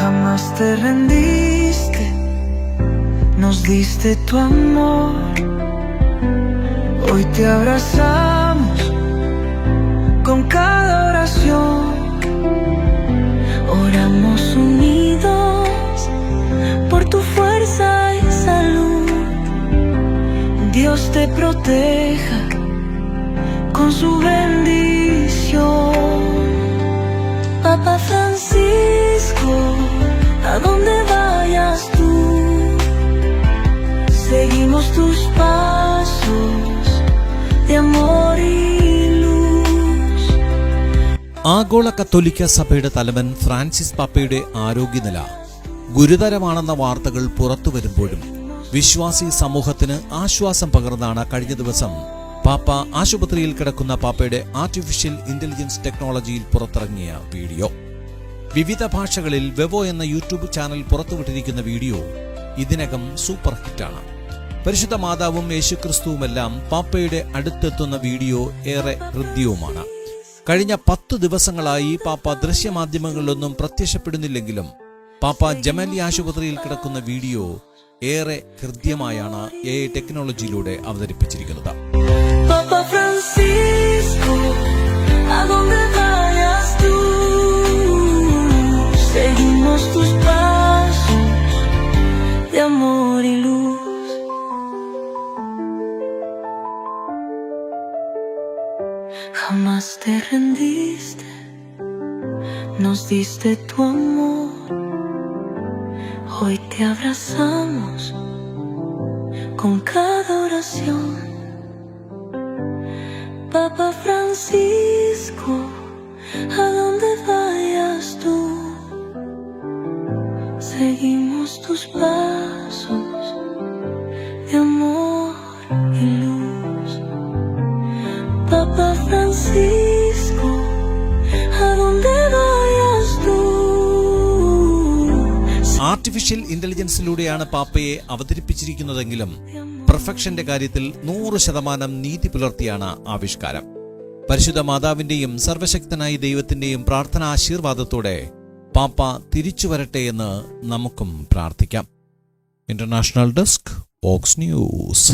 Jamás te rendiste, nos diste tu amor. Hoy te abrazamos con cada oración. Oramos unidos por tu fuerza y salud. Dios te proteja con su bendición. Papa Francisco, a donde vayas tú, seguimos tus pasos de amor y luz. ആഗോള കത്തോലിക്ക സഭയുടെ തലവൻ ഫ്രാൻസിസ് പാപ്പയുടെ ആരോഗ്യനില ഗുരുതരമാണെന്ന വാർത്തകൾ പുറത്തുവരുമ്പോഴും വിശ്വാസി സമൂഹത്തിന് ആശ്വാസം പകർന്നാണ് കഴിഞ്ഞ ദിവസം പാപ്പ ആശുപത്രിയിൽ കിടക്കുന്ന പാപ്പയുടെ ആർട്ടിഫിഷ്യൽ ഇന്റലിജൻസ് ടെക്നോളജിയിൽ പുറത്തിറങ്ങിയ വീഡിയോ. വിവിധ ഭാഷകളിൽ വെവോ എന്ന യൂട്യൂബ് ചാനൽ പുറത്തുവിട്ടിരിക്കുന്ന വീഡിയോ ഇതിനകം സൂപ്പർ ഹിറ്റാണ്. പരിശുദ്ധ മാതാവും യേശുക്രിസ്തുവുമെല്ലാം പാപ്പയുടെ അടുത്തെത്തുന്ന വീഡിയോ ഏറെ ഹൃദ്യവുമാണ്. കഴിഞ്ഞ 10 ദിവസങ്ങളായി പാപ്പ ദൃശ്യമാധ്യമങ്ങളിലൊന്നും പ്രത്യക്ഷപ്പെടുന്നില്ലെങ്കിലും പാപ്പ ജമലി ആശുപത്രിയിൽ കിടക്കുന്ന വീഡിയോ ഏറെ ഹൃദ്യമായാണ് AI ടെക്നോളജിയിലൂടെ അവതരിപ്പിച്ചിരിക്കുന്നത്. Papa Francisco, a donde vayas tú, seguimos tus pasos de amor y luz. Jamás te rendiste, nos diste tu amor. Hoy te abrazamos con cada oración. Papa Francisco, a donde vayas tú, seguimos tus pasos de amor y luz. Papa Francisco, a donde vayas tú. Artificial ഇന്റലിജൻസിലൂടെയാണ് പാപ്പയെ അവതരിപ്പിച്ചിരിക്കുന്നതെങ്കിലും പെർഫെക്ഷന്റെ കാര്യത്തിൽ 100% നീതി പുലർത്തിയാണ് ആവിഷ്കാരം. പരിശുദ്ധ മാതാവിന്റെയും സർവശക്തനായ ദൈവത്തിന്റെയും പ്രാർത്ഥനാ ആശീർവാദത്തോടെ പാപ്പ തിരിച്ചു വരട്ടെ എന്ന് നമുക്കും പ്രാർത്ഥിക്കാം. International desk, Vox news.